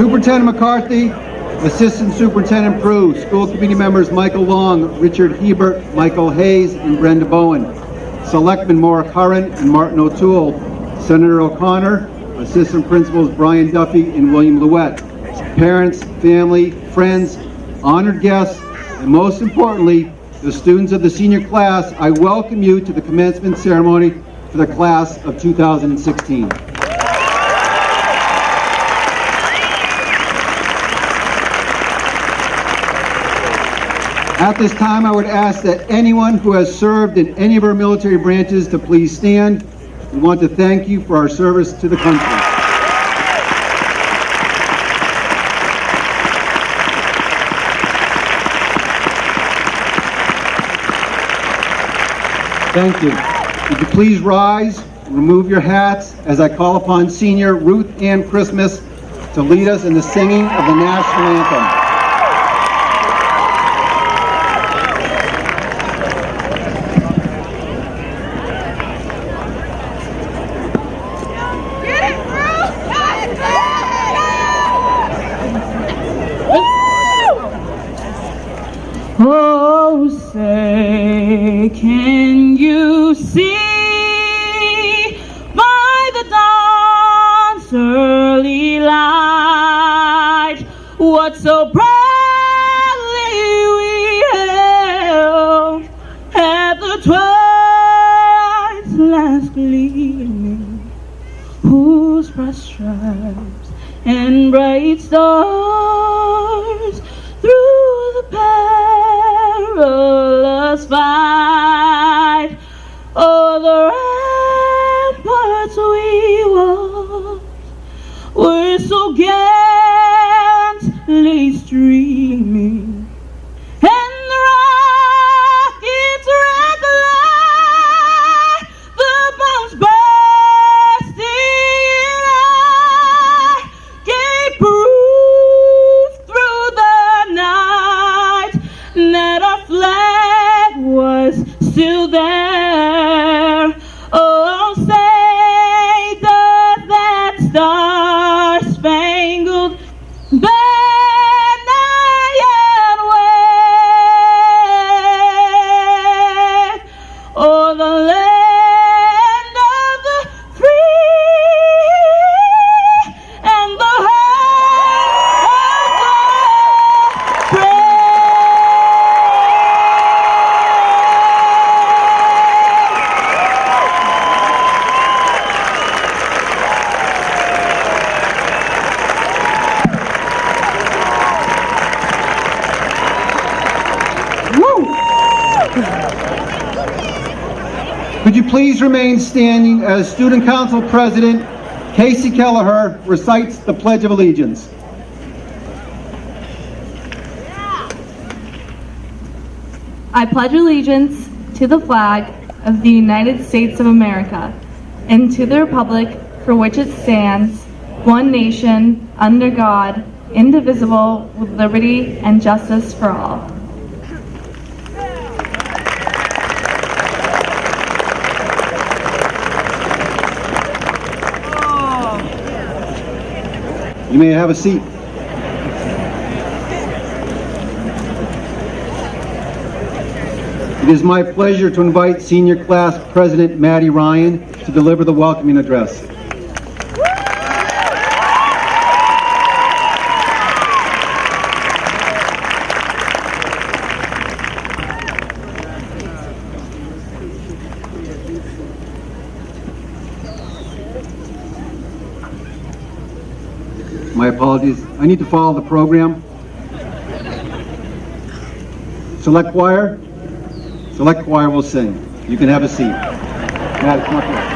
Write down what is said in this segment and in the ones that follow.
Superintendent McCarthy, Assistant Superintendent Prue, School Committee members Michael Long, Richard Hebert, Michael Hayes, and Brenda Bowen, Selectmen Maura Curran and Martin O'Toole, Senator O'Connor, Assistant Principals Brian Duffy and William Louette, parents, family, friends, honored guests, and most importantly, the students of the senior class, I welcome you to the commencement ceremony for the class of 2016. At this time, I would ask that anyone who has served in any of our military branches to please stand. We want to thank you for our service to the country. Thank you. Would you please rise and remove your hats as I call upon Senior Ruth Ann Christmas to lead us in the singing of the national anthem. Oh, say, can you see by the dawn's early light what so proudly we hailed at the twilight's last gleaming, whose broad stripes and bright stars through the perilous fight, o'er the ramparts we walked, were so gallantly streaming, and the rocket's red light, the bombs bursting out, gave proof through the night that our flag was still there. Oh, say does that star-spangled banner yet wave o'er the land of the free and the home of the brave? Could you please remain standing as Student Council President Casey Kelleher recites the Pledge of Allegiance. I pledge allegiance to the flag of the United States of America and to the republic for which it stands, one nation, under God, indivisible, with liberty and justice for all. You may have a seat. It is my pleasure to invite Senior Class President Maddie Ryan to deliver the welcoming address. My apologies. I need to follow the program. Select choir. Select choir will sing. You can have a seat. Matt, come up here.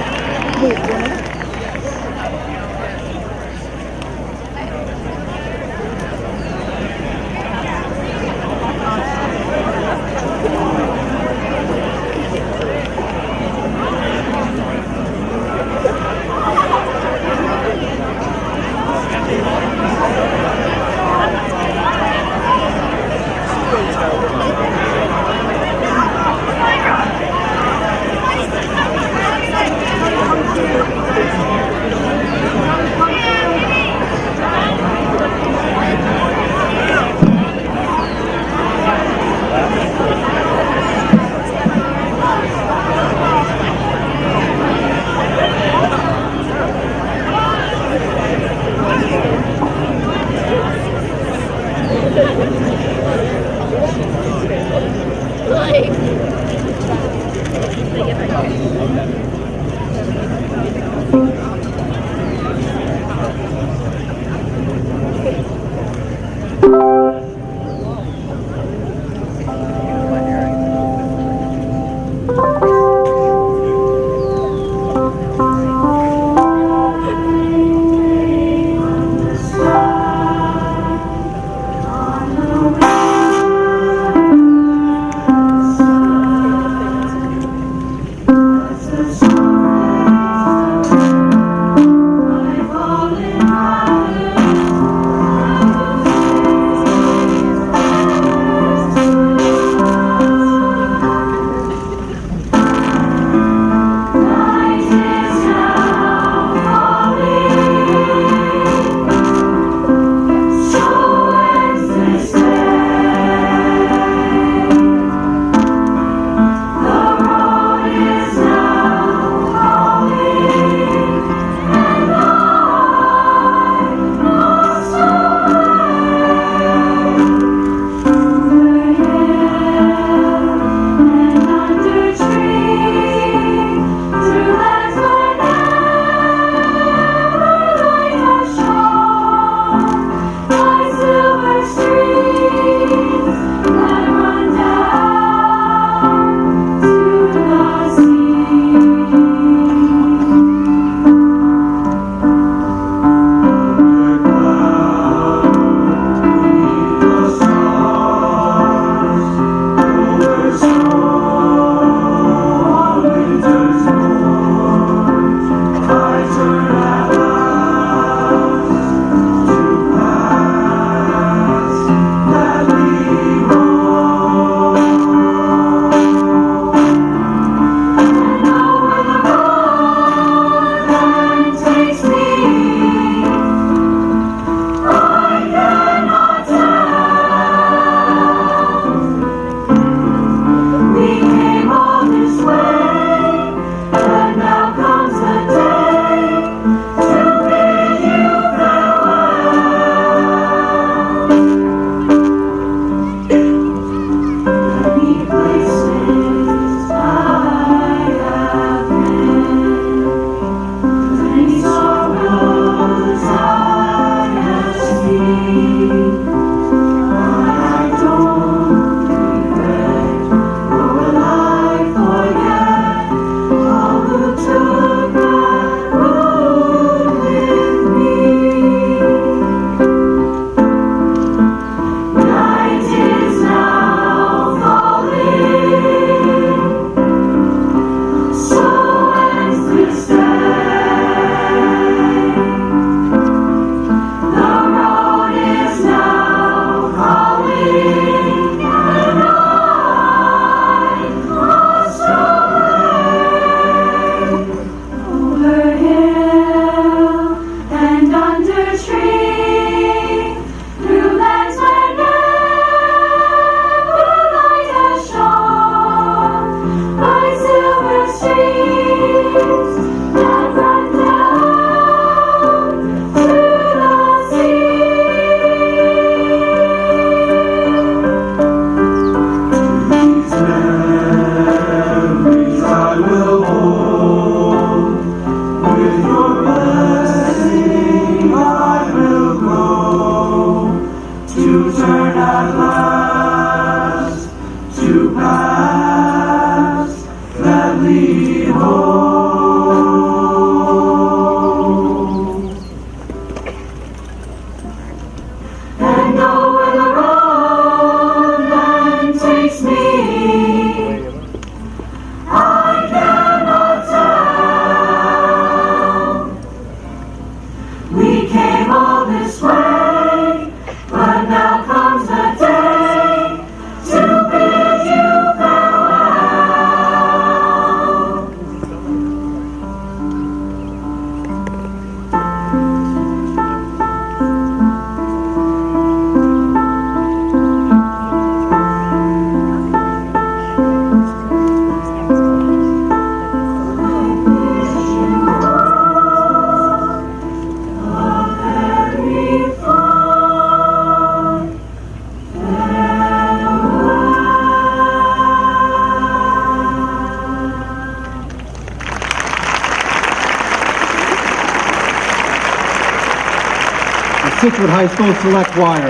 Scituate High School Select Choir.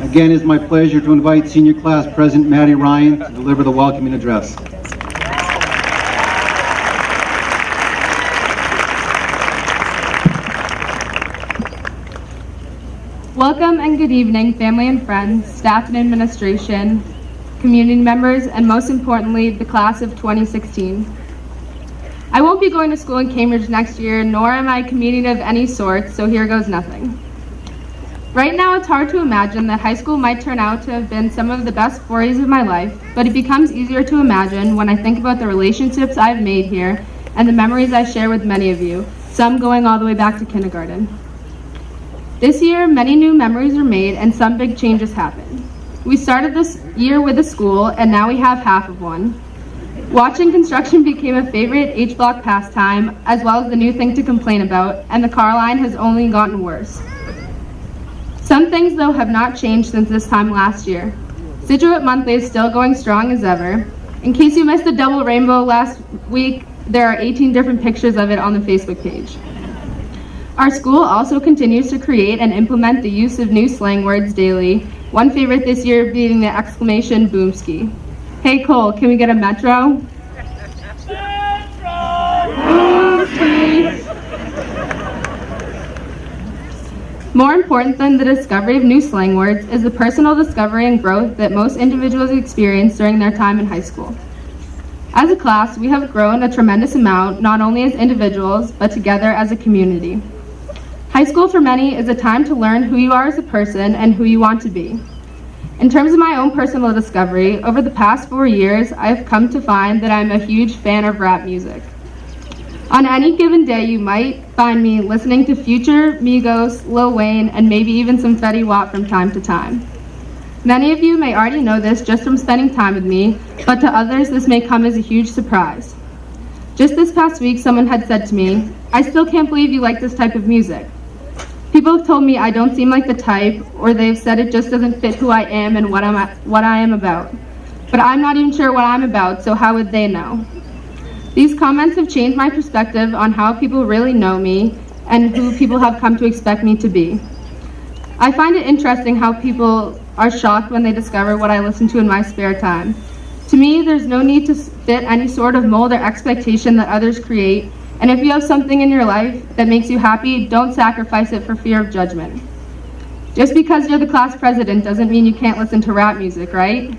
Again, it's my pleasure to invite Senior Class President Maddie Ryan to deliver the welcoming address. Welcome and good evening, family and friends, staff and administration, community members, and most importantly, the class of 2016. I won't be going to school in Cambridge next year, nor am I commuting of any sort, so here goes nothing. Right now, it's hard to imagine that high school might turn out to have been some of the best 4 years of my life, but it becomes easier to imagine when I think about the relationships I've made here and the memories I share with many of you, some going all the way back to kindergarten. This year, many new memories were made and some big changes happened. We started this year with a school, and now we have half of one. Watching construction became a favorite H-block pastime, as well as the new thing to complain about, and the car line has only gotten worse. Some things, though, have not changed since this time last year. Scituate Monthly is still going strong as ever. In case you missed the double rainbow last week, there are 18 different pictures of it on the Facebook page. Our school also continues to create and implement the use of new slang words daily, one favorite this year being the exclamation boomski. Hey Cole, can we get a metro? Boomski! More important than the discovery of new slang words is the personal discovery and growth that most individuals experience during their time in high school. As a class, we have grown a tremendous amount, not only as individuals, but together as a community. High school for many is a time to learn who you are as a person and who you want to be. In terms of my own personal discovery, over the past 4 years, I have come to find that I'm a huge fan of rap music. On any given day, you might find me listening to Future, Migos, Lil Wayne, and maybe even some Fetty Wap from time to time. Many of you may already know this just from spending time with me, but to others this may come as a huge surprise. Just this past week, someone had said to me, "I still can't believe you like this type of music." People have told me I don't seem like the type, or they've said it just doesn't fit who I am and what I am about. But I'm not even sure what I'm about, so how would they know? These comments have changed my perspective on how people really know me and who people have come to expect me to be. I find it interesting how people are shocked when they discover what I listen to in my spare time. To me, there's no need to fit any sort of mold or expectation that others create. And if you have something in your life that makes you happy, don't sacrifice it for fear of judgment. Just because you're the class president doesn't mean you can't listen to rap music, right?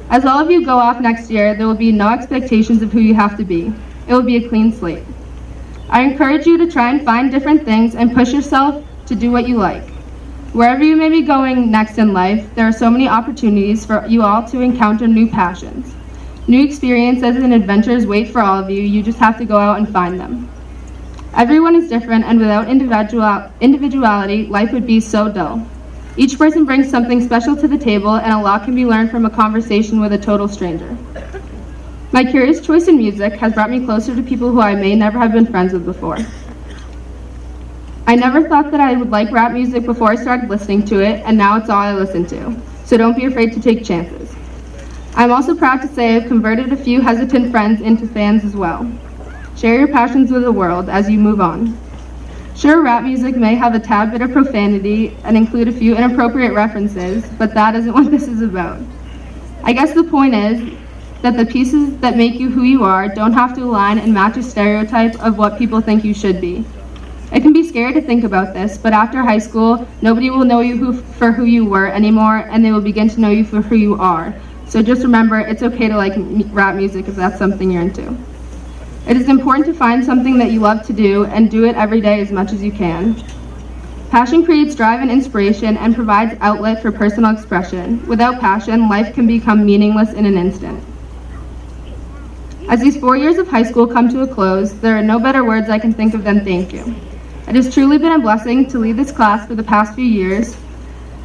As all of you go off next year, there will be no expectations of who you have to be. It will be a clean slate. I encourage you to try and find different things and push yourself to do what you like. Wherever you may be going next in life, there are so many opportunities for you all to encounter new passions. New experiences and adventures wait for all of you. You just have to go out and find them. Everyone is different, and without individuality, life would be so dull. Each person brings something special to the table, and a lot can be learned from a conversation with a total stranger. My curious choice in music has brought me closer to people who I may never have been friends with before. I never thought that I would like rap music before I started listening to it, and now it's all I listen to. So don't be afraid to take chances. I'm also proud to say I've converted a few hesitant friends into fans as well. Share your passions with the world as you move on. Sure, rap music may have a tad bit of profanity and include a few inappropriate references, but that isn't what this is about. I guess the point is that the pieces that make you who you are don't have to align and match a stereotype of what people think you should be. It can be scary to think about this, but after high school, nobody will know you for who you were anymore, and they will begin to know you for who you are. So just remember, it's okay to like rap music if that's something you're into. It is important to find something that you love to do and do it every day as much as you can. Passion creates drive and inspiration and provides outlet for personal expression. Without passion, life can become meaningless in an instant. As these 4 years of high school come to a close, there are no better words I can think of than thank you. It has truly been a blessing to lead this class for the past few years.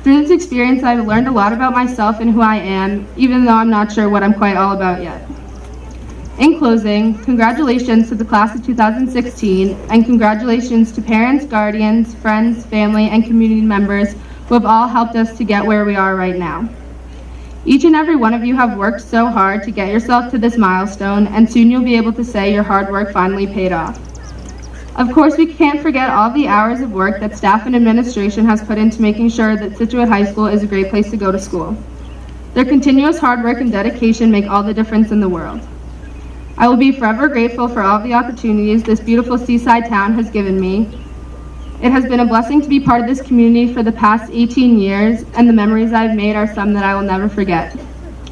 Through this experience, I've learned a lot about myself and who I am, even though I'm not sure what I'm quite all about yet. In closing, congratulations to the class of 2016, and congratulations to parents, guardians, friends, family, and community members who have all helped us to get where we are right now. Each and every one of you have worked so hard to get yourself to this milestone, and soon you'll be able to say your hard work finally paid off. Of course, we can't forget all the hours of work that staff and administration has put into making sure that Scituate High School is a great place to go to school. Their continuous hard work and dedication make all the difference in the world. I will be forever grateful for all the opportunities this beautiful seaside town has given me. It has been a blessing to be part of this community for the past 18 years, and the memories I've made are some that I will never forget.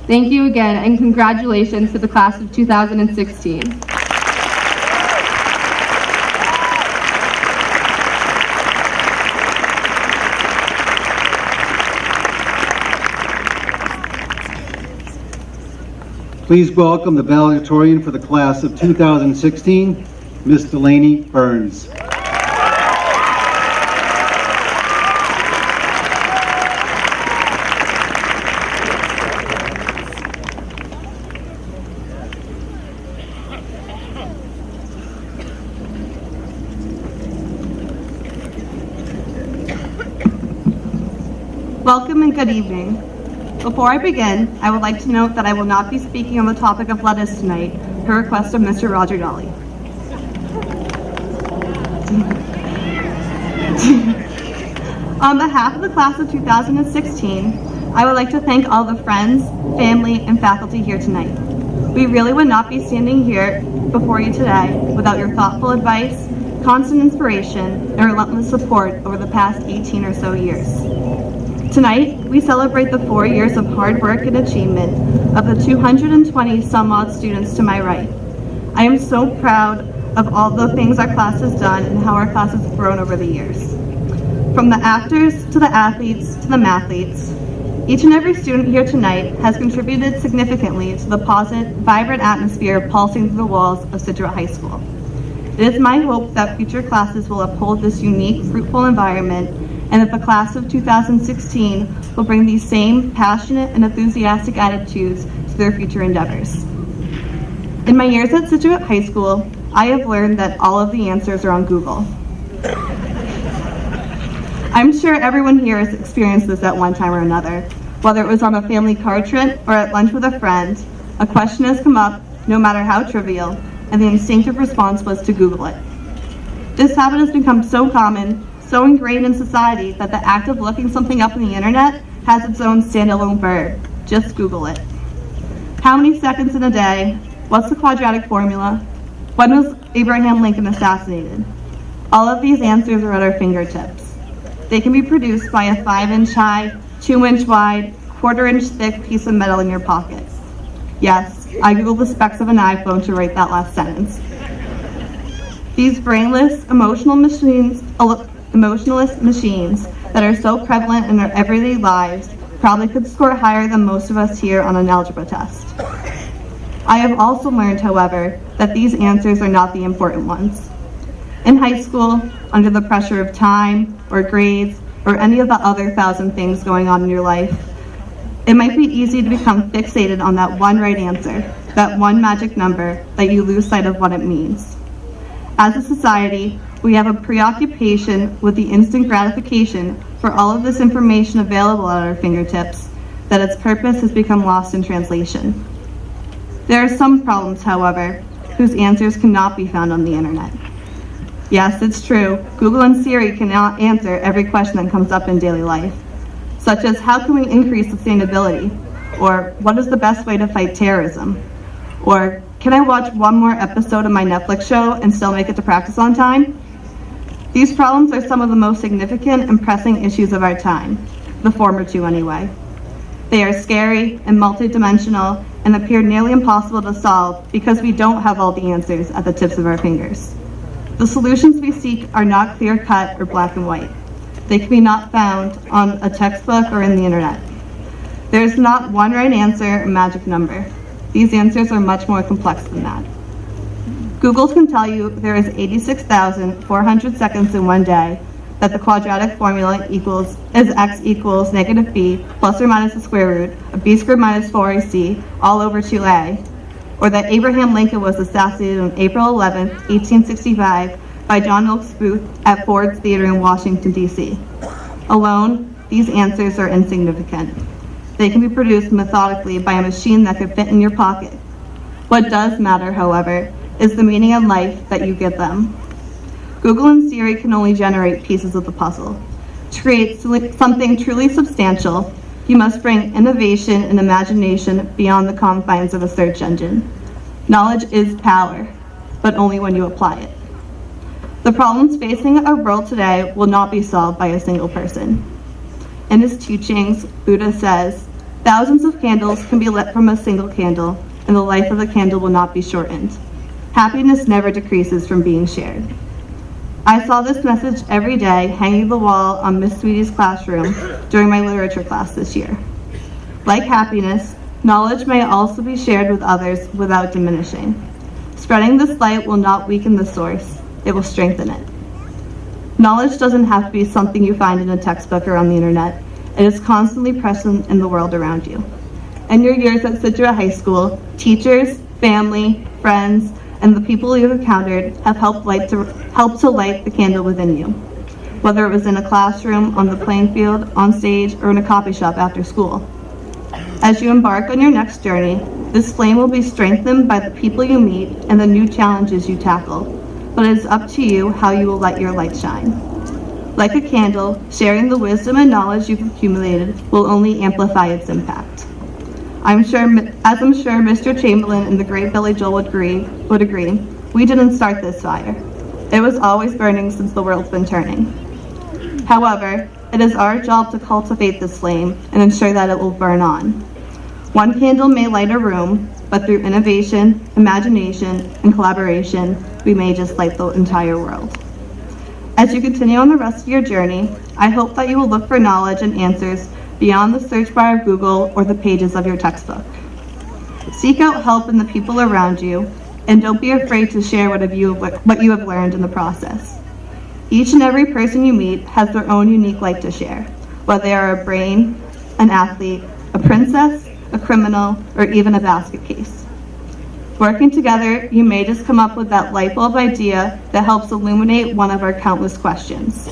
Thank you again, and congratulations to the class of 2016. Please welcome the valedictorian for the class of 2016, Miss Delaney Burns. Welcome and good evening. Before I begin, I would like to note that I will not be speaking on the topic of lettuce tonight, per request of Mr. Roger Dolly. On behalf of the class of 2016, I would like to thank all the friends, family, and faculty here tonight. We really would not be standing here before you today without your thoughtful advice, constant inspiration, and relentless support over the past 18 or so years. Tonight, we celebrate the 4 years of hard work and achievement of the 220 some odd students to my right. I am so proud of all the things our class has done and how our class has grown over the years. From the actors to the athletes to the mathletes, each and every student here tonight has contributed significantly to the positive, vibrant atmosphere pulsing through the walls of Scituate High School. It is my hope that future classes will uphold this unique, fruitful environment, and that the class of 2016 will bring these same passionate and enthusiastic attitudes to their future endeavors. In my years at Scituate High School, I have learned that all of the answers are on Google. I'm sure everyone here has experienced this at one time or another. Whether it was on a family car trip or at lunch with a friend, a question has come up, no matter how trivial, and the instinctive response was to Google it. This habit has become so common, so ingrained in society, that the act of looking something up on the internet has its own standalone verb. Just Google it. How many seconds in a day? What's the quadratic formula? When was Abraham Lincoln assassinated? All of these answers are at our fingertips. They can be produced by a 5-inch high, 2-inch wide, 1/4-inch thick piece of metal in your pocket. Yes, I Googled the specs of an iPhone to write that last sentence. These brainless, emotionless machines that are so prevalent in our everyday lives probably could score higher than most of us here on an algebra test. I have also learned, however, that these answers are not the important ones. In high school, under the pressure of time, or grades, or any of the other 1,000 things going on in your life, it might be easy to become fixated on that one right answer, that one magic number, that you lose sight of what it means. As a society, we have a preoccupation with the instant gratification for all of this information available at our fingertips, that its purpose has become lost in translation. There are some problems, however, whose answers cannot be found on the internet. Yes, it's true, Google and Siri cannot answer every question that comes up in daily life, such as how can we increase sustainability, or what is the best way to fight terrorism, or can I watch one more episode of my Netflix show and still make it to practice on time? These problems are some of the most significant and pressing issues of our time, the former two anyway. They are scary and multidimensional and appear nearly impossible to solve because we don't have all the answers at the tips of our fingers. The solutions we seek are not clear-cut or black and white. They can be not found on a textbook or in the internet. There is not one right answer or magic number. These answers are much more complex than that. Google can tell you there is 86,400 seconds in one day, that the quadratic formula is x equals negative b plus or minus the square root of b squared minus 4ac all over 2a, or that Abraham Lincoln was assassinated on April 11, 1865 by John Wilkes Booth at Ford's Theater in Washington, D.C. Alone, these answers are insignificant. They can be produced methodically by a machine that could fit in your pocket. What does matter, however, is the meaning in life that you give them. Google and Siri can only generate pieces of the puzzle. To create something truly substantial, you must bring innovation and imagination beyond the confines of a search engine. Knowledge is power, but only when you apply it. The problems facing our world today will not be solved by a single person. In his teachings, Buddha says, thousands of candles can be lit from a single candle, and the life of the candle will not be shortened. Happiness never decreases from being shared. I saw this message every day hanging the wall on Miss Sweetie's classroom during my literature class this year. Like happiness, knowledge may also be shared with others without diminishing. Spreading this light will not weaken the source, it will strengthen it. Knowledge doesn't have to be something you find in a textbook or on the internet. It is constantly present in the world around you. In your years at Scituate High School, teachers, family, friends, and the people you've encountered have helped to light the candle within you, whether it was in a classroom, on the playing field, on stage, or in a coffee shop after school. As you embark on your next journey, this flame will be strengthened by the people you meet and the new challenges you tackle, but it is up to you how you will let your light shine. Like a candle, sharing the wisdom and knowledge you've accumulated will only amplify its impact. I'm sure Mr. Chamberlain and the great Billy Joel would agree, we didn't start this fire. It was always burning since the world's been turning. However, it is our job to cultivate this flame and ensure that it will burn on. One candle may light a room, but through innovation, imagination, and collaboration, we may just light the entire world. As you continue on the rest of your journey, I hope that you will look for knowledge and answers beyond the search bar of Google or the pages of your textbook. Seek out help in the people around you, and don't be afraid to share what you have learned in the process. Each and every person you meet has their own unique light to share, whether they are a brain, an athlete, a princess, a criminal, or even a basket case. Working together, you may just come up with that light bulb idea that helps illuminate one of our countless questions.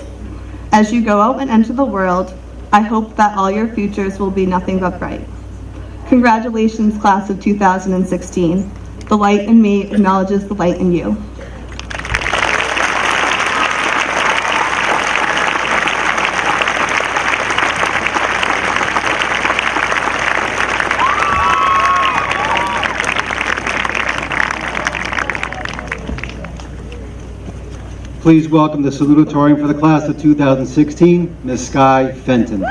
As you go out and enter the world, I hope that all your futures will be nothing but bright. Congratulations, class of 2016. The light in me acknowledges the light in you. Please welcome the salutatorian for the class of 2016, Ms. Skye Fenton.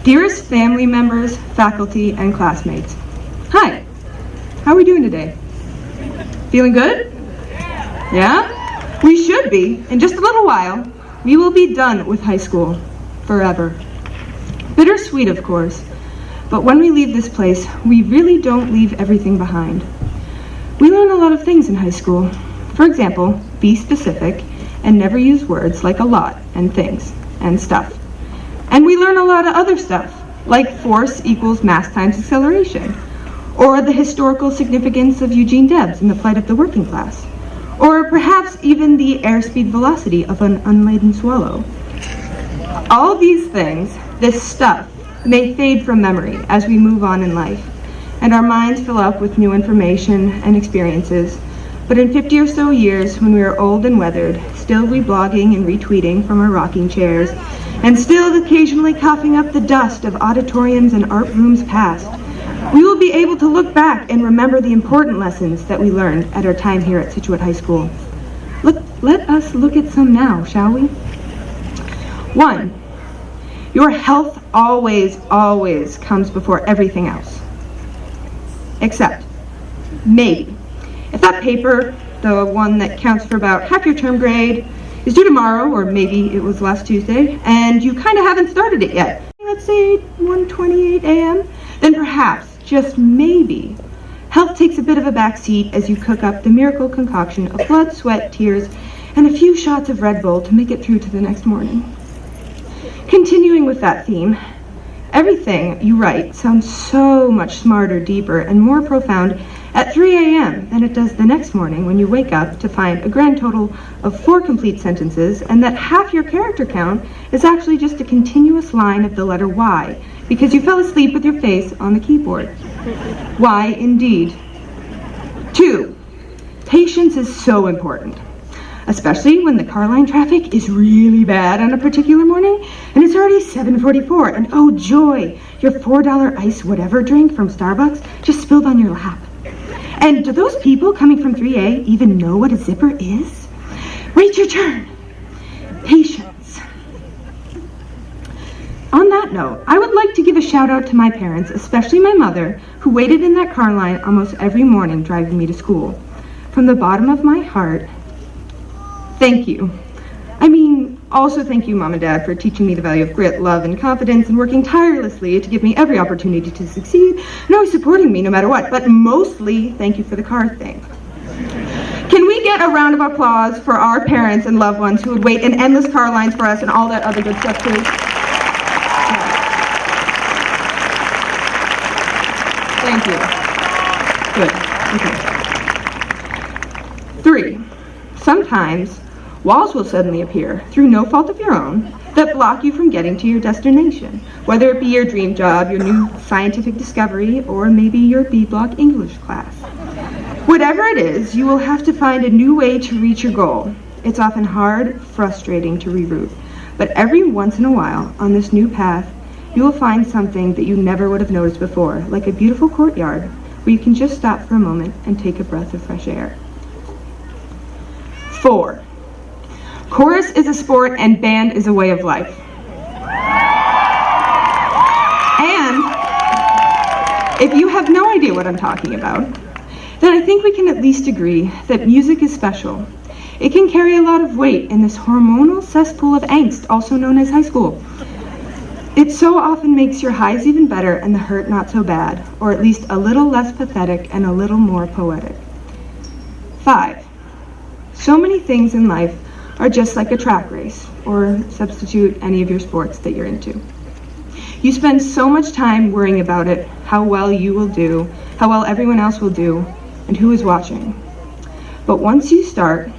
Dearest family members, faculty, and classmates, hi. How are we doing today? Feeling good? Yeah? We should be. In just a little while, we will be done with high school. Forever. Bittersweet, of course. But when we leave this place, we really don't leave everything behind. We learn a lot of things in high school. For example, be specific and never use words like a lot and things and stuff. And we learn a lot of other stuff, like force equals mass times acceleration, or the historical significance of Eugene Debs in the flight of the working class, or perhaps even the airspeed velocity of an unladen swallow. All these things, this stuff, may fade from memory as we move on in life, and our minds fill up with new information and experiences. But in 50 or so years, when we are old and weathered, still reblogging and retweeting from our rocking chairs, and still occasionally coughing up the dust of auditoriums and art rooms past, we will be able to look back and remember the important lessons that we learned at our time here at Scituate High School. Let us look at some now, shall we? 1, your health always, always comes before everything else. Except, maybe, if that paper, the one that counts for about half your term grade, is due tomorrow, or maybe it was last Tuesday, and you kind of haven't started it yet, let's say 1:28 a.m., then perhaps, just maybe, health takes a bit of a backseat as you cook up the miracle concoction of blood, sweat, tears, and a few shots of Red Bull to make it through to the next morning. Continuing with that theme, everything you write sounds so much smarter, deeper, and more profound at 3 a.m. than it does the next morning when you wake up to find a grand total of 4 complete sentences and that half your character count is actually just a continuous line of the letter Y because you fell asleep with your face on the keyboard. Why, indeed. 2, patience is so important, especially when the car line traffic is really bad on a particular morning and it's already 7:44 and oh joy, your $4 ice whatever drink from Starbucks just spilled on your lap. And do those people coming from 3A even know what a zipper is? Wait your turn. Patience. On that note, I would like to give a shout out to my parents, especially my mother, who waited in that car line almost every morning driving me to school. From the bottom of my heart, thank you. Also thank you, Mom and Dad, for teaching me the value of grit, love, and confidence, and working tirelessly to give me every opportunity to succeed, and always supporting me no matter what. But mostly, thank you for the car thing. Can we get a round of applause for our parents and loved ones who would wait in endless car lines for us and all that other good stuff, too? Thank you. Good. Okay. 3. Sometimes walls will suddenly appear, through no fault of your own, that block you from getting to your destination, whether it be your dream job, your new scientific discovery, or maybe your B-Block English class. Whatever it is, you will have to find a new way to reach your goal. It's often hard, frustrating to reroute, but every once in a while, on this new path, you will find something that you never would have noticed before, like a beautiful courtyard, where you can just stop for a moment and take a breath of fresh air. 4. Chorus is a sport and band is a way of life. And if you have no idea what I'm talking about, then I think we can at least agree that music is special. It can carry a lot of weight in this hormonal cesspool of angst, also known as high school. It so often makes your highs even better and the hurt not so bad, or at least a little less pathetic and a little more poetic. 5. So many things in life are just like a track race, or substitute any of your sports that you're into. You spend so much time worrying about it, how well you will do, how well everyone else will do, and who is watching. But once you start,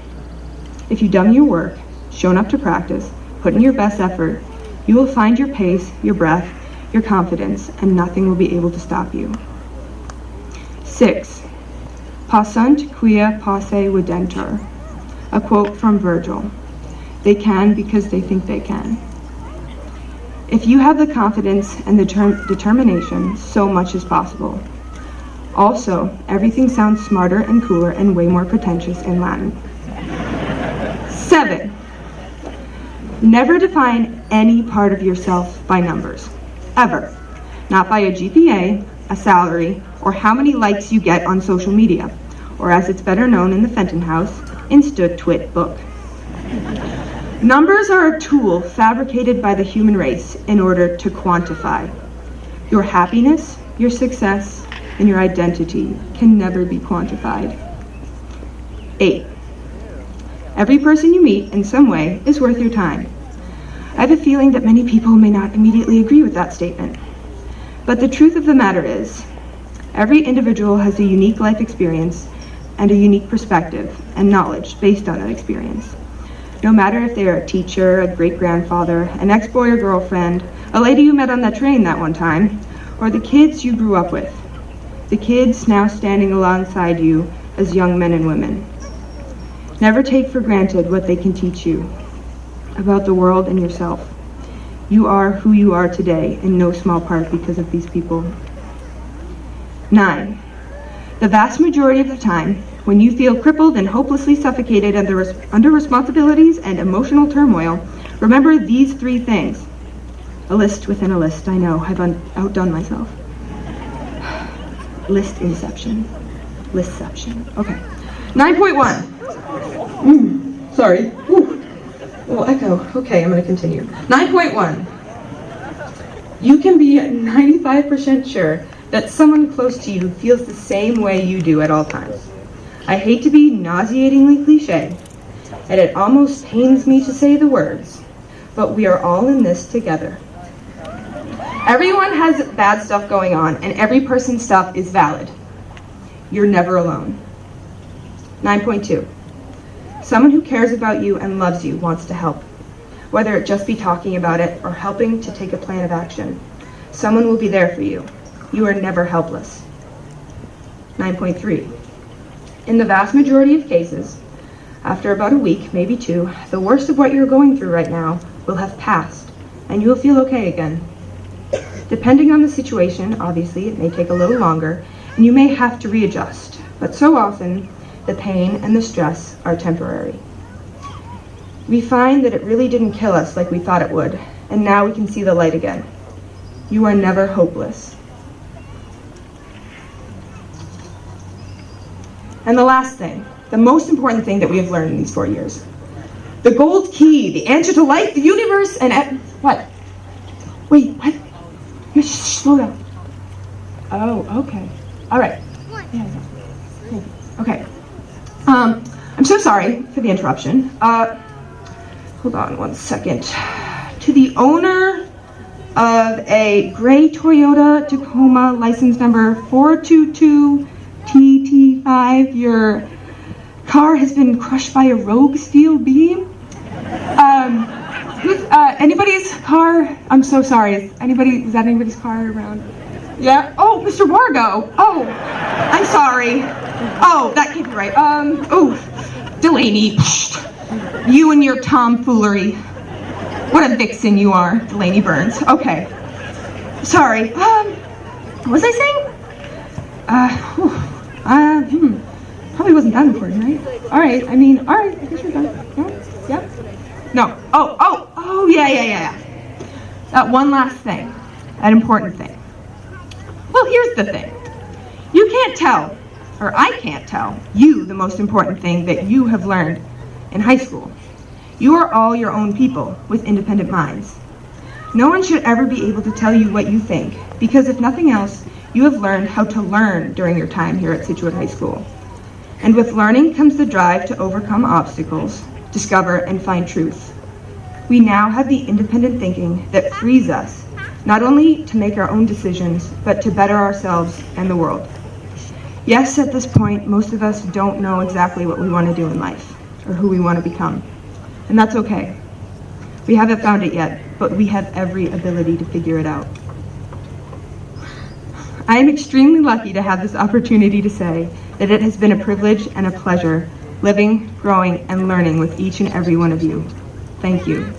if you've done your work, shown up to practice, put in your best effort, you will find your pace, your breath, your confidence, and nothing will be able to stop you. 6. Passant quia posse videntur. A quote from Virgil. They can because they think they can. If you have the confidence and the determination, so much is possible. Also, everything sounds smarter and cooler and way more pretentious in Latin. 7. Never define any part of yourself by numbers. Ever. Not by a GPA, a salary, or how many likes you get on social media, or as it's better known in the Fenton House, Scituate book. Numbers are a tool fabricated by the human race in order to quantify. Your happiness, your success, and your identity can never be quantified. 8. Every person you meet in some way is worth your time. I have a feeling that many people may not immediately agree with that statement. But the truth of the matter is, every individual has a unique life experience and a unique perspective and knowledge based on that experience. No matter if they are a teacher, a great-grandfather, an ex-boy or girlfriend, a lady you met on that train that one time, or the kids you grew up with. The kids now standing alongside you as young men and women. Never take for granted what they can teach you about the world and yourself. You are who you are today in no small part because of these people. 9. The vast majority of the time, when you feel crippled and hopelessly suffocated under responsibilities and emotional turmoil, remember these 3 things. A list within a list, I know, I've outdone myself. List inception. Listception. Okay. 9.1. Sorry. Oh, echo. Okay, I'm going to continue. 9.1. You can be 95% sure that someone close to you feels the same way you do at all times. I hate to be nauseatingly cliche, and it almost pains me to say the words, but we are all in this together. Everyone has bad stuff going on, and every person's stuff is valid. You're never alone. 9.2. Someone who cares about you and loves you wants to help, whether it just be talking about it or helping to take a plan of action. Someone will be there for you. You are never helpless. 9.3. In the vast majority of cases, after about a week, maybe 2, the worst of what you're going through right now will have passed, and you will feel okay again. Depending on the situation, obviously, it may take a little longer, and you may have to readjust, but so often, the pain and the stress are temporary. We find that it really didn't kill us like we thought it would, and now we can see the light again. You are never hopeless. And the last thing, the most important thing that we have learned in these 4 years. The gold key, the answer to life, the universe, and what? Wait, what? Slow down. Oh, okay. All right. Yeah. Okay. I'm so sorry for the interruption. Hold on one second. To the owner of a gray Toyota Tacoma license number 422TT5, your car has been crushed by a rogue steel beam. Anybody's car? I'm so sorry. Is that anybody's car around? Yeah? Oh, Mr. Wargo. Oh, I'm sorry. Oh, that can't be right. Delaney. You and your tomfoolery. What a vixen you are, Delaney Burns. Okay. Sorry. What was I saying? Probably wasn't that important, right? All right. I guess you're done. Yeah? No. Oh, yeah. That one last thing. That important thing. Well, here's the thing. You can't tell, or I can't tell, you the most important thing that you have learned in high school. You are all your own people with independent minds. No one should ever be able to tell you what you think, because if nothing else, you have learned how to learn during your time here at Scituate High School. And with learning comes the drive to overcome obstacles, discover and find truth. We now have the independent thinking that frees us, not only to make our own decisions, but to better ourselves and the world. Yes, at this point, most of us don't know exactly what we want to do in life, or who we want to become. And that's okay. We haven't found it yet, but we have every ability to figure it out. I am extremely lucky to have this opportunity to say that it has been a privilege and a pleasure living, growing, and learning with each and every one of you. Thank you.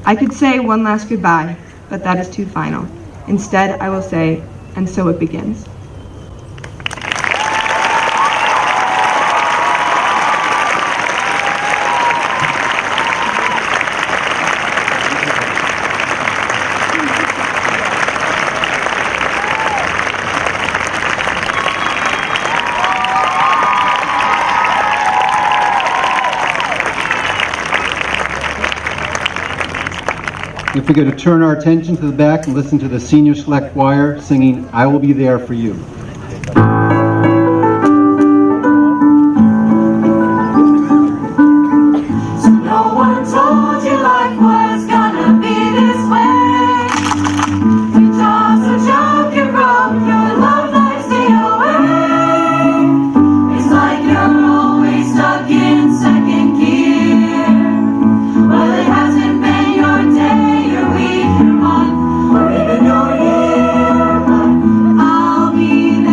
I could say one last goodbye, but that is too final. Instead, I will say, and so it begins. If we could turn our attention to the back and listen to the Senior Select Choir singing "I Will Be There for You." No one told you life was gonna be this way. You toss a joke, you broke your love life, stay away. It's like you're always stuck in second gear. Well, it hasn't been your day, your week, your month, or even your year, but I'll be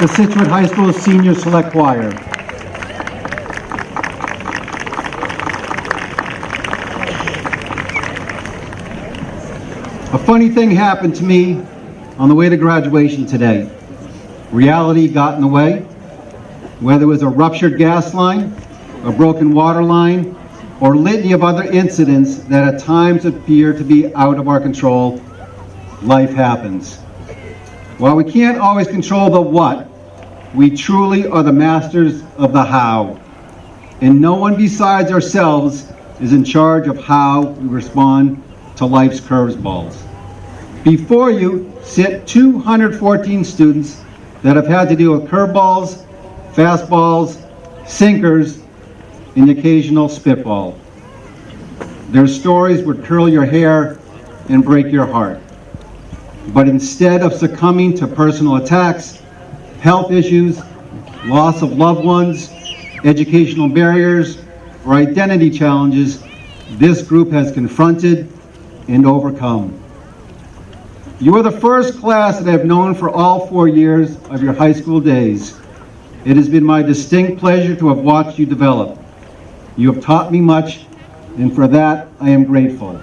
the Scituate High School Senior Select Choir. A funny thing happened to me on the way to graduation today. Reality got in the way, whether it was a ruptured gas line, a broken water line, or litany of other incidents that at times appear to be out of our control. Life happens. While we can't always control the what, we truly are the masters of the how. And no one besides ourselves is in charge of how we respond to life's curveballs. Before you sit 214 students that have had to deal with curveballs, fastballs, sinkers, and the occasional spitball. Their stories would curl your hair and break your heart. But instead of succumbing to personal attacks, health issues, loss of loved ones, educational barriers, or identity challenges, this group has confronted and overcome. You are the first class that I've known for all 4 years of your high school days. It has been my distinct pleasure to have watched you develop. You have taught me much, and for that I am grateful.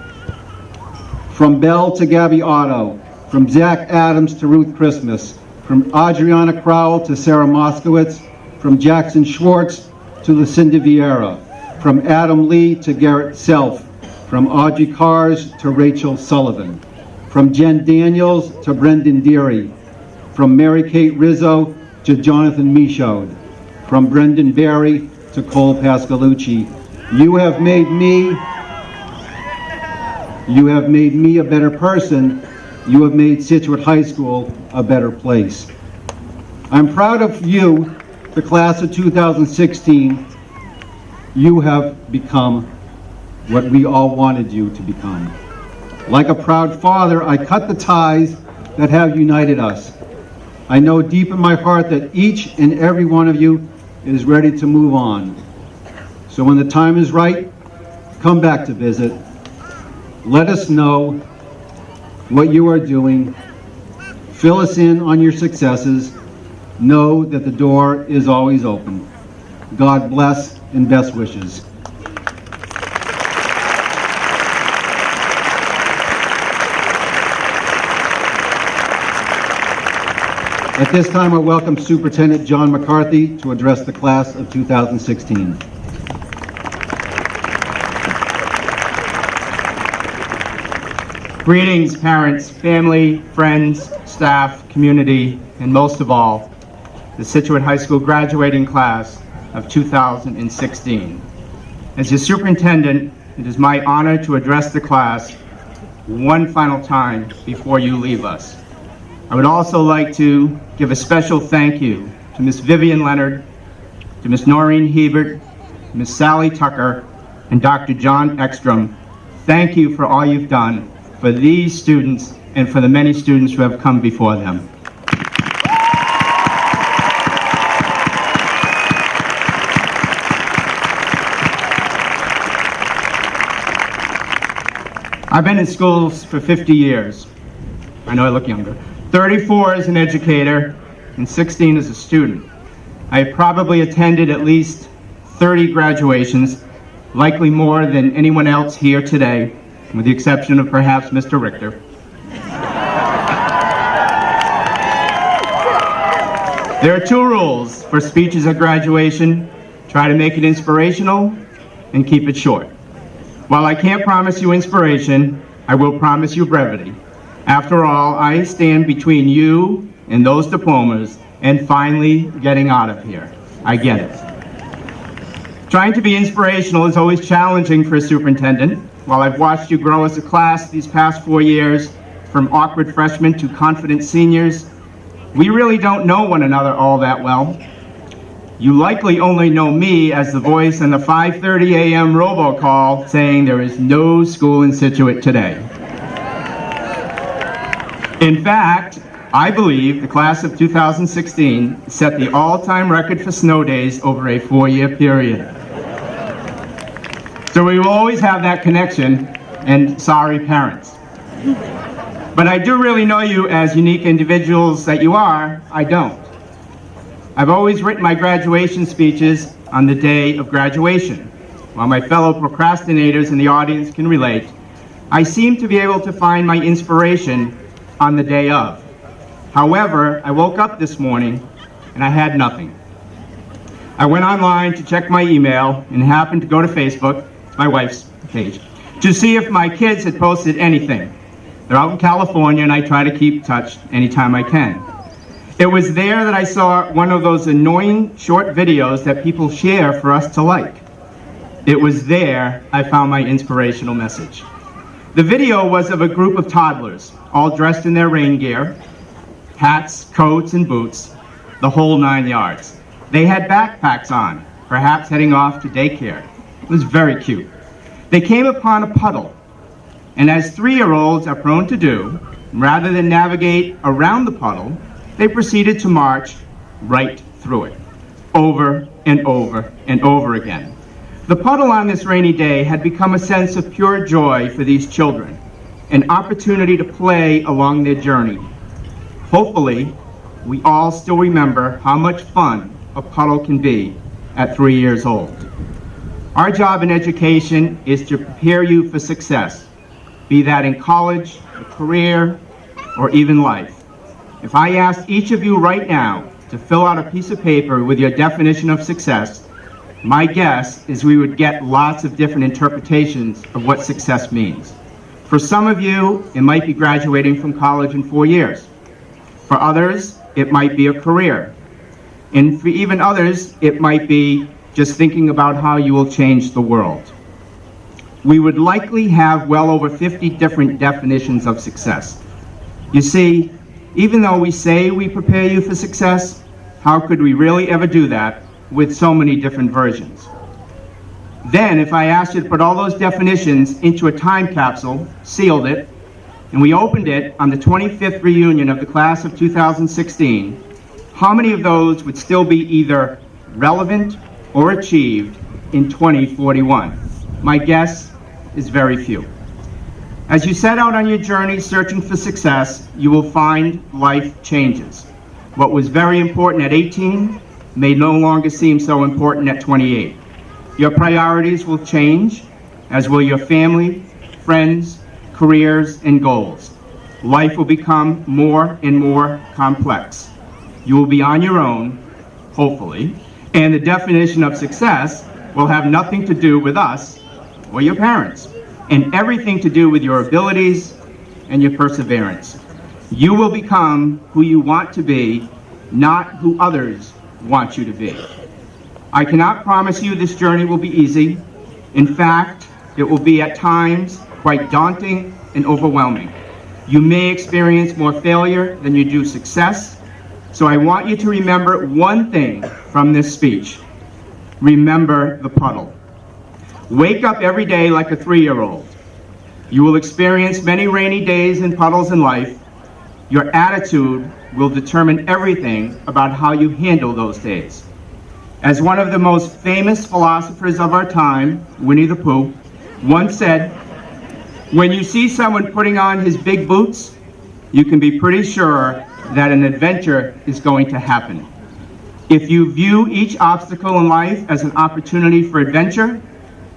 From Belle to Gabby Otto, from Zach Adams to Ruth Christmas, from Adriana Crowell to Sarah Moskowitz, from Jackson Schwartz to Lucinda Vieira, from Adam Lee to Garrett Self, from Audrey Cars to Rachel Sullivan, from Jen Daniels to Brendan Deary, from Mary Kate Rizzo to Jonathan Michaud, from Brendan Barry to Cole Pascalucci. You have made me a better person. You have made Scituate High School a better place. I'm proud of you, the class of 2016. You have become what we all wanted you to become. Like a proud father, I cut the ties that have united us. I know deep in my heart that each and every one of you is ready to move on. So when the time is right, come back to visit. Let us know what you are doing. Fill us in on your successes. Know that the door is always open. God bless and best wishes. At this time, I welcome Superintendent John McCarthy to address the class of 2016. Greetings, parents, family, friends, staff, community, and most of all, the Scituate High School graduating class of 2016. As your superintendent, it is my honor to address the class one final time before you leave us. I would also like to give a special thank you to Ms. Vivian Leonard, to Ms. Noreen Hebert, Ms. Sally Tucker, and Dr. John Ekstrom. Thank you for all you've done for these students and for the many students who have come before them. I've been in schools for 50 years. I know I look younger. 34 as an educator and 16 as a student. I probably attended at least 30 graduations, likely more than anyone else here today, with the exception of perhaps Mr. Richter. There are two rules for speeches at graduation. Try to make it inspirational and keep it short. While I can't promise you inspiration, I will promise you brevity. After all, I stand between you and those diplomas and finally getting out of here. I get it. Trying to be inspirational is always challenging for a superintendent. While I've watched you grow as a class these past 4 years, from awkward freshmen to confident seniors, we really don't know one another all that well. You likely only know me as the voice in the 5:30 a.m. robocall saying there is no school in Scituate today. In fact, I believe the class of 2016 set the all-time record for snow days over a 4-year period. So we will always have that connection, and sorry parents. But I do really know you as unique individuals that you are. I don't. I've always written my graduation speeches on the day of graduation. While my fellow procrastinators in the audience can relate, I seem to be able to find my inspiration on the day of. However, I woke up this morning and I had nothing. I went online to check my email and happened to go to Facebook, my wife's page, to see if my kids had posted anything. They're out in California and I try to keep in touch anytime I can. It was there that I saw one of those annoying short videos that people share for us to like. It was there I found my inspirational message. The video was of a group of toddlers, all dressed in their rain gear, hats, coats, and boots, the whole 9 yards. They had backpacks on, perhaps heading off to daycare. It was very cute. They came upon a puddle, and as 3-year-olds are prone to do, rather than navigate around the puddle, they proceeded to march right through it, over and over and over again. The puddle on this rainy day had become a sense of pure joy for these children, an opportunity to play along their journey. Hopefully, we all still remember how much fun a puddle can be at 3 years old. Our job in education is to prepare you for success, be that in college, a career, or even life. If I asked each of you right now to fill out a piece of paper with your definition of success, my guess is we would get lots of different interpretations of what success means. For some of you, it might be graduating from college in 4 years. For others, it might be a career. And for even others, it might be just thinking about how you will change the world. We would likely have well over 50 different definitions of success. You see, even though we say we prepare you for success, how could we really ever do that with so many different versions? Then, if I asked you to put all those definitions into a time capsule, sealed it, and we opened it on the 25th reunion of the class of 2016, how many of those would still be either relevant or achieved in 2041? My guess is very few. As you set out on your journey searching for success, you will find life changes. What was very important at 18 may no longer seem so important at 28. Your priorities will change, as will your family, friends, careers, and goals. Life will become more and more complex. You will be on your own, hopefully, and the definition of success will have nothing to do with us or your parents, and everything to do with your abilities and your perseverance. You will become who you want to be, not who others want you to be. I cannot promise you this journey will be easy. In fact, it will be at times quite daunting and overwhelming. You may experience more failure than you do success, so I want you to remember one thing from this speech. Remember the puddle. Wake up every day like a 3-year-old. You will experience many rainy days and puddles in life. Your attitude will determine everything about how you handle those days. As one of the most famous philosophers of our time, Winnie the Pooh, once said, when you see someone putting on his big boots, you can be pretty sure that an adventure is going to happen. If you view each obstacle in life as an opportunity for adventure,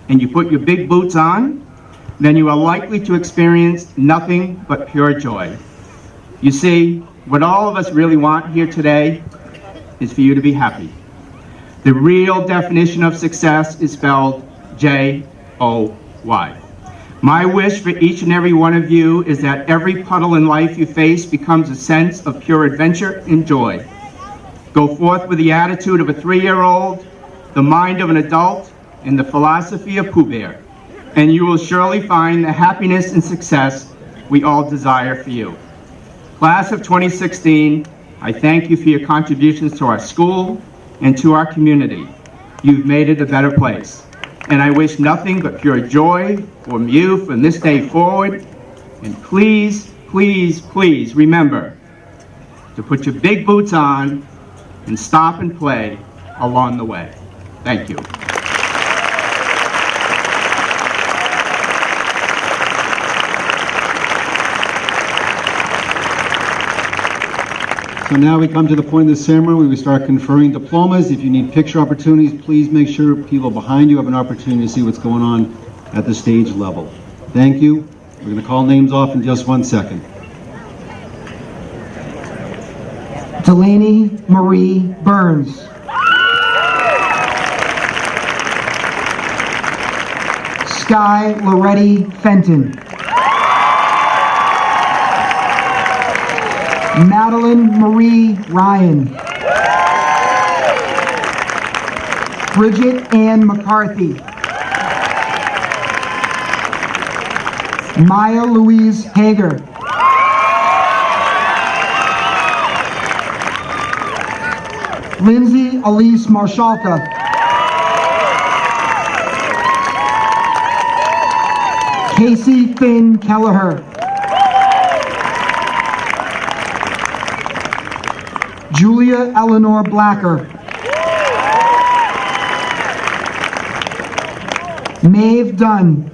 and you put your big boots on, then you are likely to experience nothing but pure joy. You see, what all of us really want here today is for you to be happy. The real definition of success is spelled J-O-Y. My wish for each and every one of you is that every puddle in life you face becomes a sense of pure adventure and joy. Go forth with the attitude of a 3-year-old, the mind of an adult, and the philosophy of Pooh Bear, and you will surely find the happiness and success we all desire for you. Class of 2016, I thank you for your contributions to our school and to our community. You've made it a better place. And I wish nothing but pure joy from you from this day forward. And please, please, please remember to put your big boots on and stop and play along the way. Thank you. So now we come to the point of the ceremony where we start conferring diplomas. If you need picture opportunities, please make sure people behind you have an opportunity to see what's going on at the stage level. Thank you. We're going to call names off in just 1 second. Delaney Marie Burns. Sky Loretti Fenton. Madeline Marie Ryan. Bridget Ann McCarthy. Maya Louise Hager. Lindsay Elise Marshalka. Casey Finn Kelleher. Julia Eleanor Blacker. Maeve Dunn.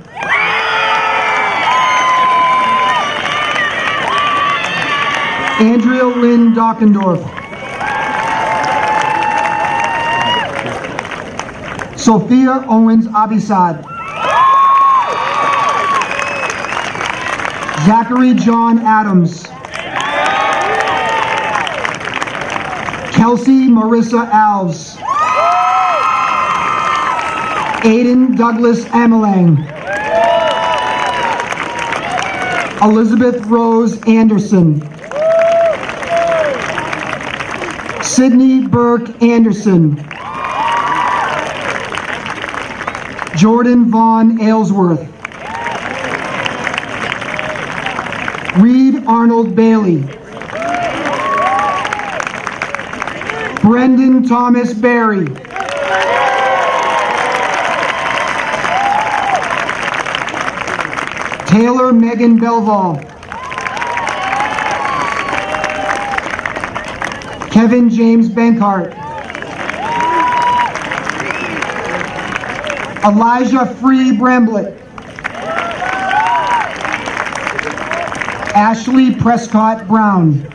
Andrea Lynn Dockendorf. Sophia Owens Abisad. Zachary John Adams. Kelsey Marissa Alves. Aiden Douglas Amelang. Elizabeth Rose Anderson. Sydney Burke Anderson. Jordan Vaughn Aylesworth. Reed Arnold Bailey. Brendan Thomas Berry. Taylor Megan Belval. Kevin James Bankhart. Elijah Free Bramblett. Ashley Prescott Brown.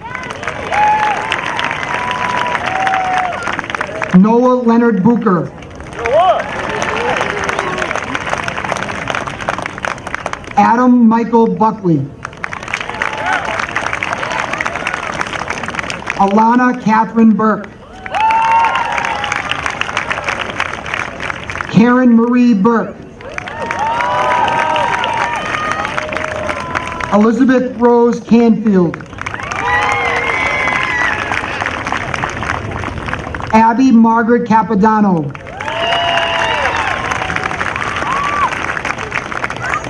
Noah Leonard Booker. Adam Michael Buckley. Alana Catherine Burke. Karen Marie Burke. Elizabeth Rose Canfield. Abby Margaret Capodanno.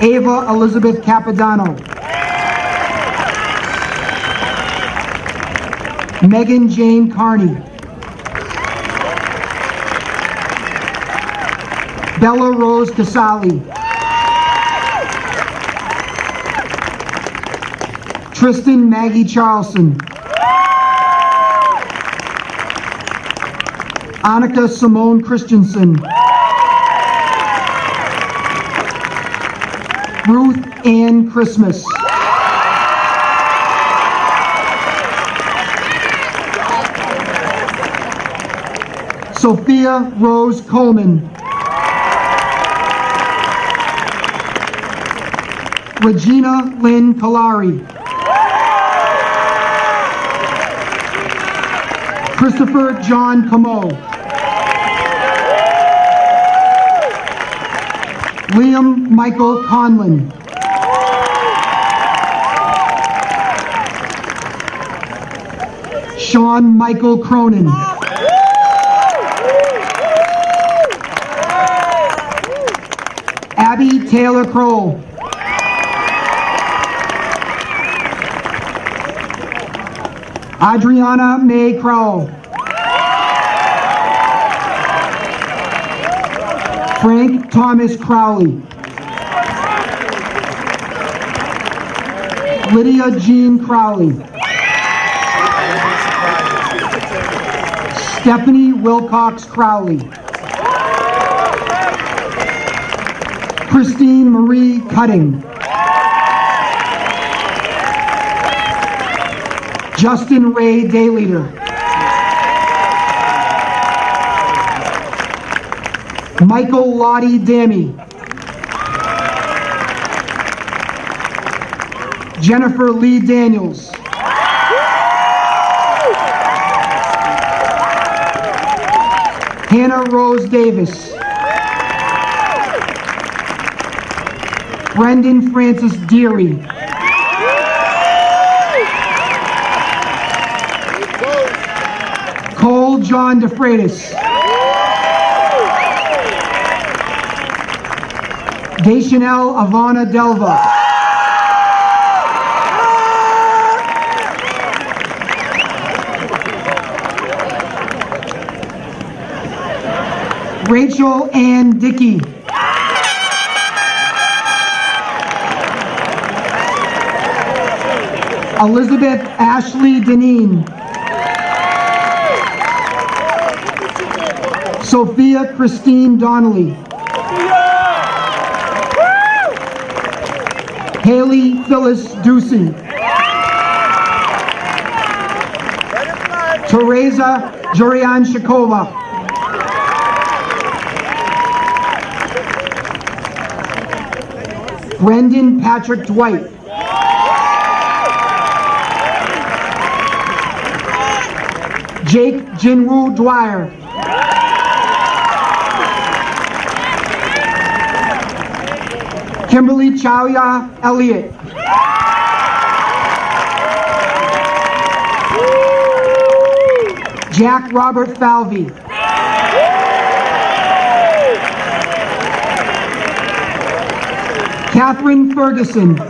Ava Elizabeth Capodanno. Megan Jane Carney. Bella Rose Casali. Tristan Maggie Charlson. Annika Simone Christensen. Ruth Ann Christmas. Sophia Rose Coleman. Regina Lynn Kalari. Christopher John Camo. Liam Michael Conlon. Sean Michael Cronin. Abby Taylor Kroll. Adriana May Crowell. Frank Thomas Crowley. Lydia Jean Crowley. Stephanie Wilcox Crowley. Christine Marie Cutting. Justin Ray Dayleader. Michael Lottie Dammy. Jennifer Lee Daniels. Hannah Rose Davis. Brendan Francis Deary. Cole John DeFreitas. Deschanel Ivana Delva. Rachel Ann Dickey. Elizabeth Ashley Deneen. Sophia Christine Donnelly. Haley Phyllis Ducey. Teresa Jurian Shakova. Brendan Patrick Dwight. Jake Jinwoo Dwyer. Kimberly Chowya Elliott. Jack Robert Falvey. Catherine Ferguson.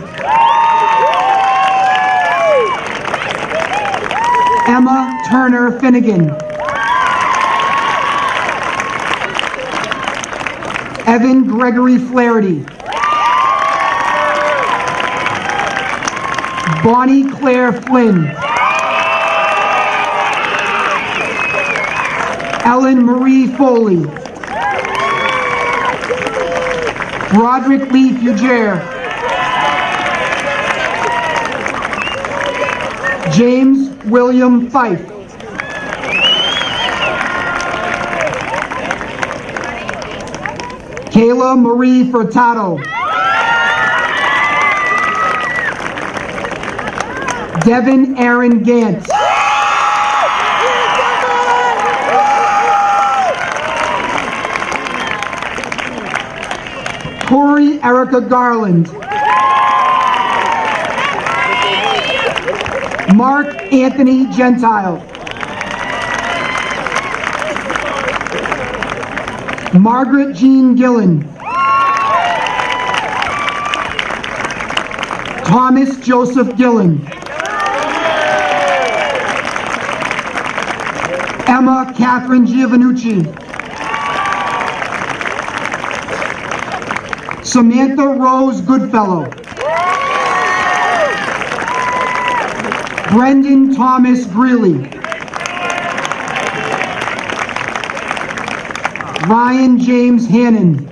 Emma Turner Finnegan. Evan Gregory Flaherty. Bonnie Claire Flynn. Ellen Marie Foley. Roderick Lee Fugere. James William Fife. Kayla Marie Furtado. Devin Aaron Gantz. Corey Erica Garland. Mark Anthony Gentile. Margaret Jean Gillen. Thomas Joseph Gillen. Emma Catherine Giovannucci. Samantha Rose Goodfellow. Brendan Thomas Greeley. Ryan James Hannon.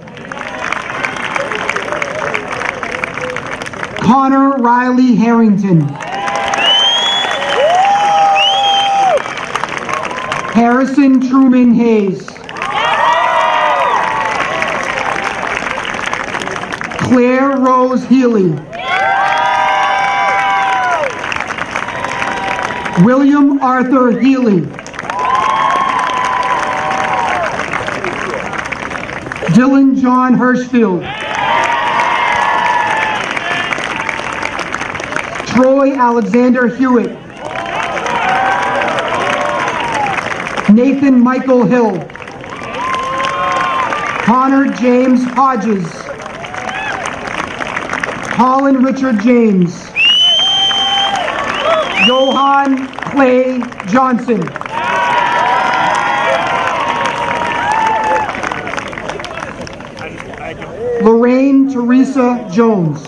Connor Riley Harrington. Harrison Truman Hayes. Claire Rose Healy. William Arthur Healy. Dylan John Hirschfield. Troy Alexander Hewitt. Nathan Michael Hill. Connor James Hodges. Colin Richard James. Johan Clay Johnson. Lorraine Teresa Jones.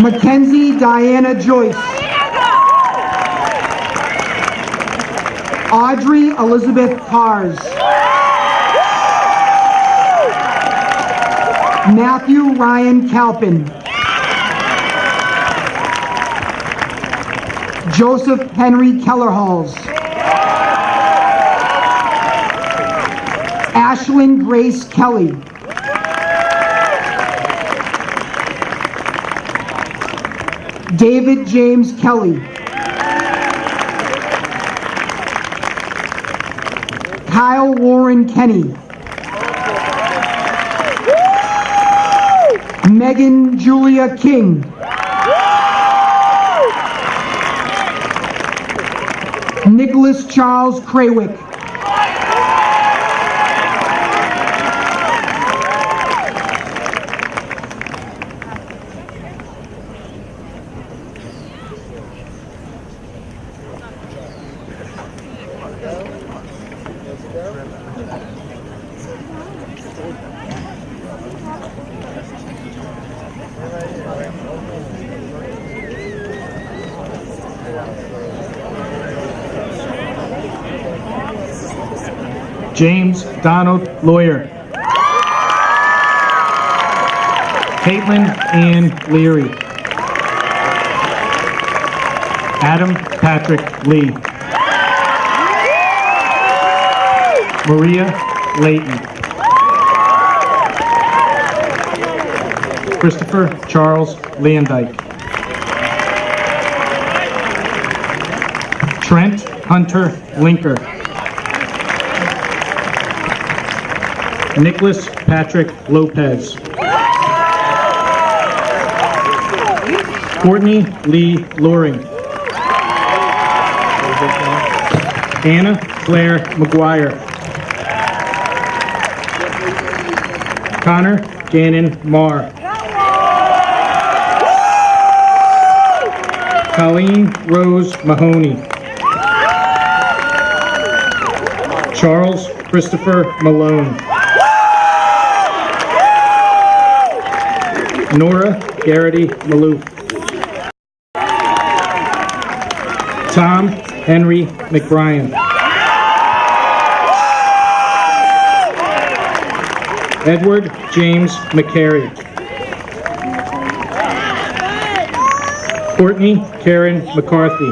Mackenzie Diana Joyce. Audrey Elizabeth Cars. Matthew Ryan Calpin. Joseph Henry Kellerhalls. Ashlyn Grace Kelly. David James Kelly. Kyle Warren Kenny. Megan Julia King. Nicholas Charles Craywick. James Donald Lawyer. Caitlin Ann Leary. Adam Patrick Lee. Maria Layton. Christopher Charles Landike. Trent Hunter Linker. Nicholas Patrick Lopez. Courtney Lee Loring. Anna Claire McGuire. Connor Gannon Marr. Colleen Rose Mahoney. Charles Christopher Malone. Nora Garrity Maloof. Tom Henry McBrien. Edward James McCary. Courtney Karen McCarthy.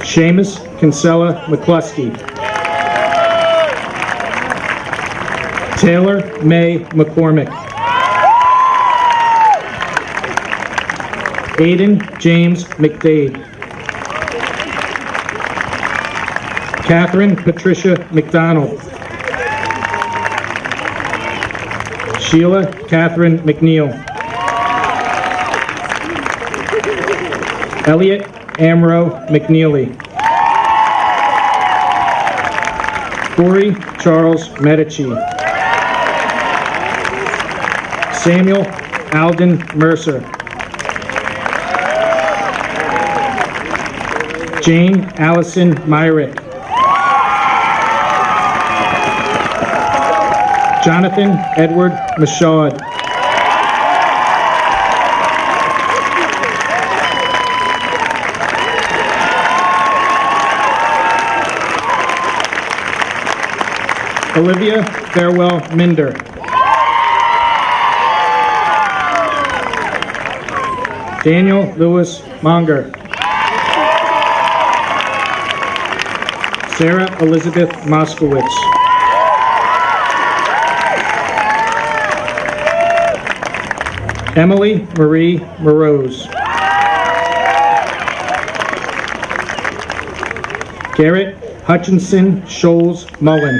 Seamus Kinsella McCluskey. Taylor May McCormick. Aiden James McDade. Catherine Patricia McDonald. Sheila Catherine McNeil. Elliot Amro McNeely. Corey Charles Medici. Samuel Alden Mercer. Jane Allison Myrick. Jonathan Edward Michaud. Olivia Farewell Minder. Daniel Lewis Monger. Sarah Elizabeth Moskowitz. Emily Marie Morose. Garrett Hutchinson Scholes Mullen.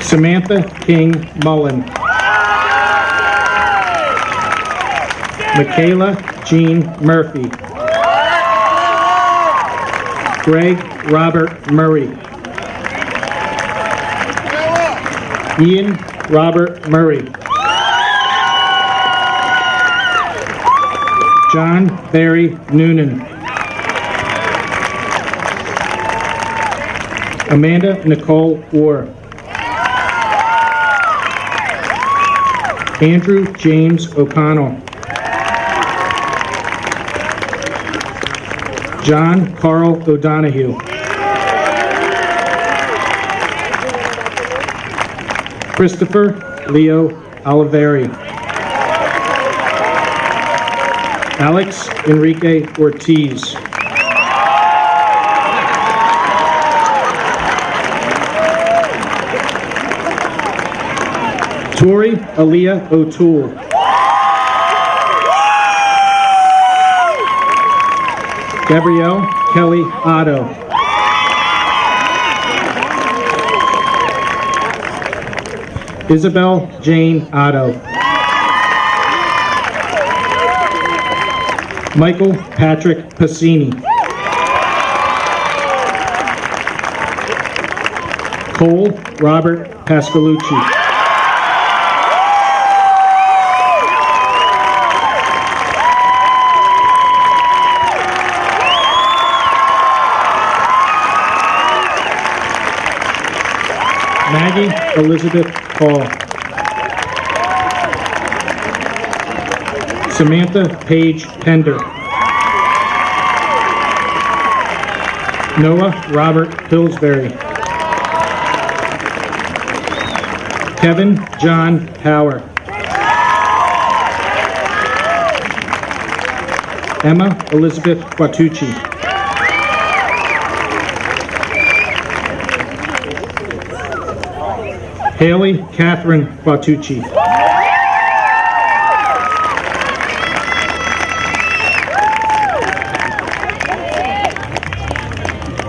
Samantha King Mullen. Michaela Jean Murphy. Greg Robert Murray. Ian Robert Murray. John Barry Noonan. Amanda Nicole Orr. Andrew James O'Connell. John Carl O'Donohue. Christopher Leo Oliveri. Alex Enrique Ortiz. Tori Aaliyah O'Toole. Gabrielle Kelly Otto. Isabel Jane Otto. Michael Patrick Passini. Cole Robert Pascalucci. Maggie Elizabeth Hall. Samantha Paige Pender. Noah Robert Pillsbury. Kevin John Power. Emma Elizabeth Quatucci. Haley Catherine Quatucci.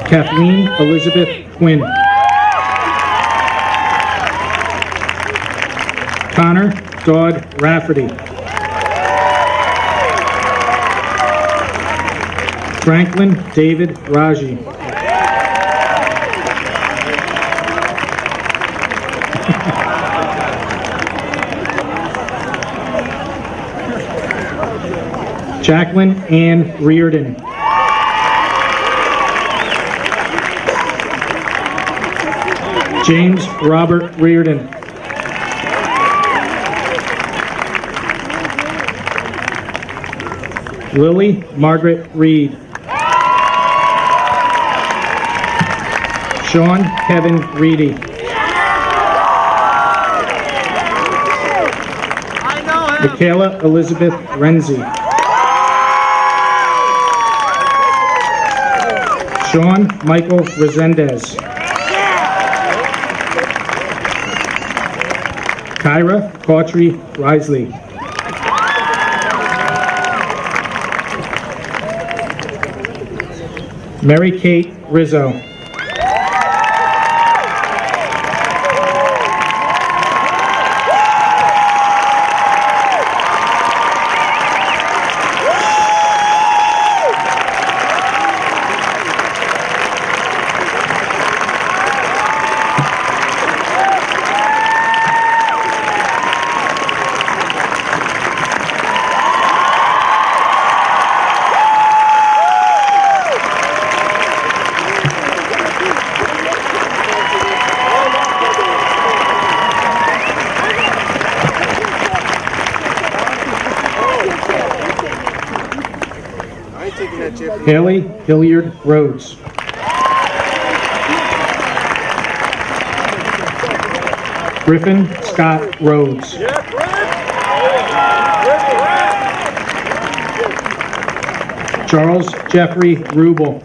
Kathleen Elizabeth Quinn. Connor Dodd Rafferty. Franklin David Raji. Jacqueline Ann Reardon. James Robert Reardon. Lily Margaret Reed. Sean Kevin Reedy. Michaela Elizabeth Renzi. Sean Michael Resendez. Kyra Cautry Risley. Mary Kate Rizzo. Haley Hilliard Rhodes. Griffin Scott Rhodes. Charles Jeffrey Rubel.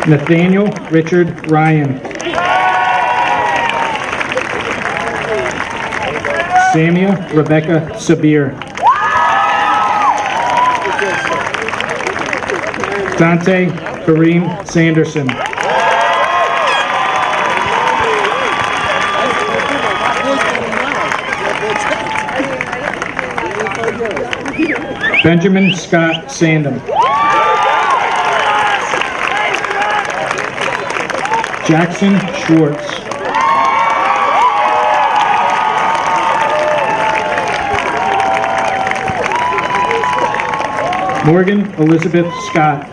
Nathaniel Richard Ryan. Samuel Rebecca Sabir. Dante Kareem Sanderson. Benjamin Scott Sandham. Jackson Schwartz. Morgan Elizabeth Scott.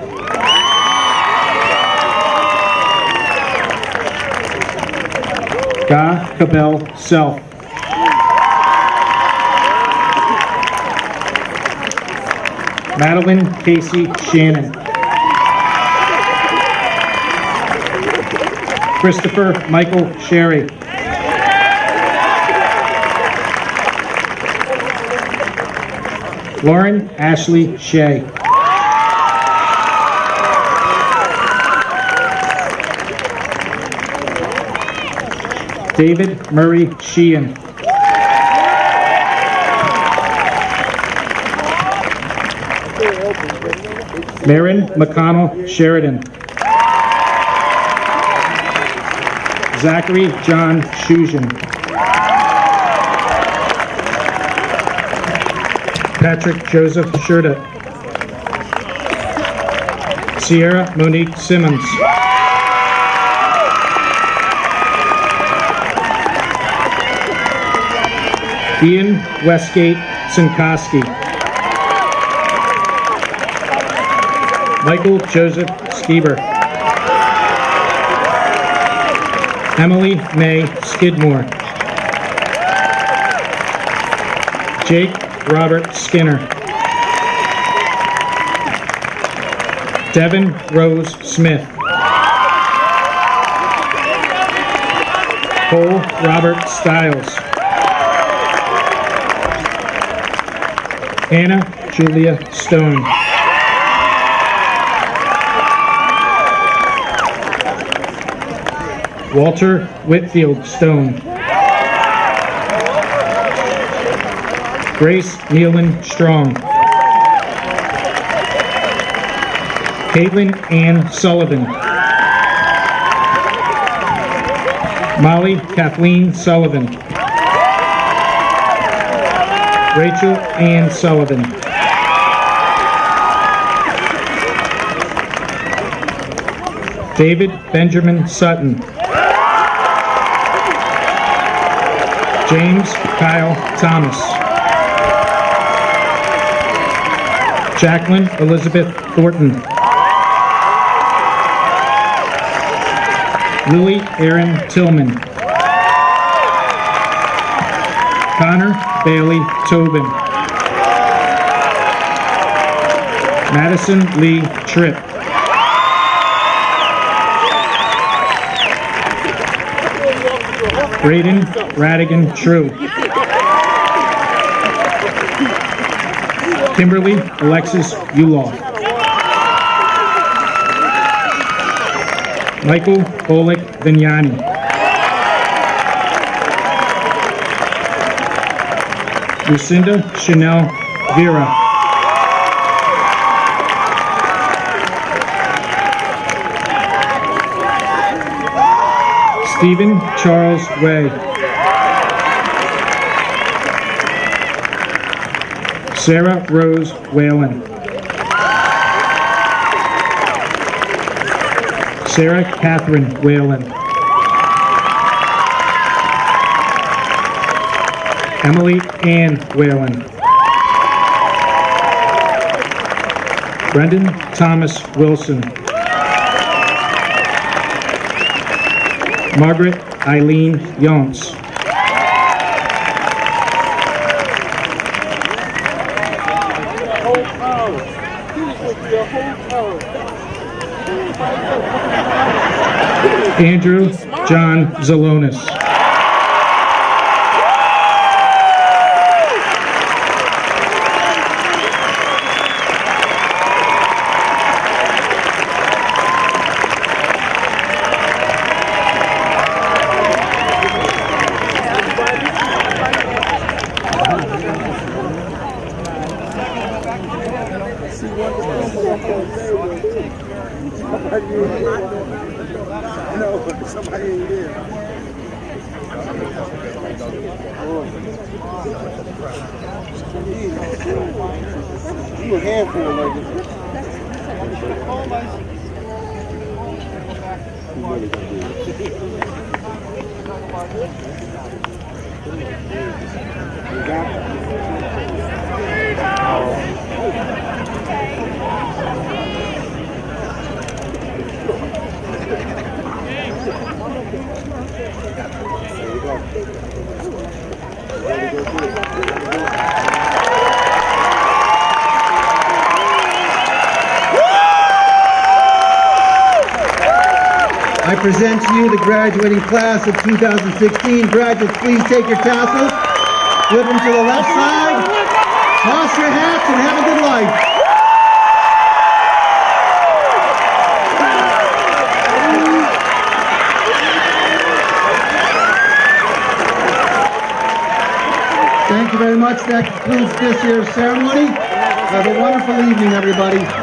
Ga Cabell Self. Madeline Casey Shannon. Christopher Michael Sherry. Lauren Ashley Shea. David Murray Sheehan. Marin McConnell Sheridan. Zachary John Shushan. Patrick Joseph Sherda. Sierra Monique Simmons. Ian Westgate Sinkoski. Michael Joseph Skieber. Emily May Skidmore. Jake Robert Skinner. Devin Rose Smith. Cole Robert Stiles. Anna Julia Stone. Walter Whitfield Stone. Grace Nealon Strong. Caitlin Ann Sullivan. Molly Kathleen Sullivan. Rachel Ann Sullivan. David Benjamin Sutton. James Kyle Thomas. Jacqueline Elizabeth Thornton. Lily Aaron Tillman. Connor Bailey Tobin. Madison Lee Tripp. Braden Radigan True. Kimberly Alexis Uloff. Michael Oleg Vignani. Lucinda Chanel Vera. Stephen Charles Way. Sarah Rose Whalen. Sarah Catherine Whalen. Emily Ann Whalen. Brendan Thomas Wilson. Margaret Eileen Yonts. Andrew John Zalonis. present to you the graduating class of 2016. Graduates, please take your tassels, flip them to the left side, toss your hats, and have a good life. Thank you very much. That concludes this year's ceremony. Have a wonderful evening, everybody.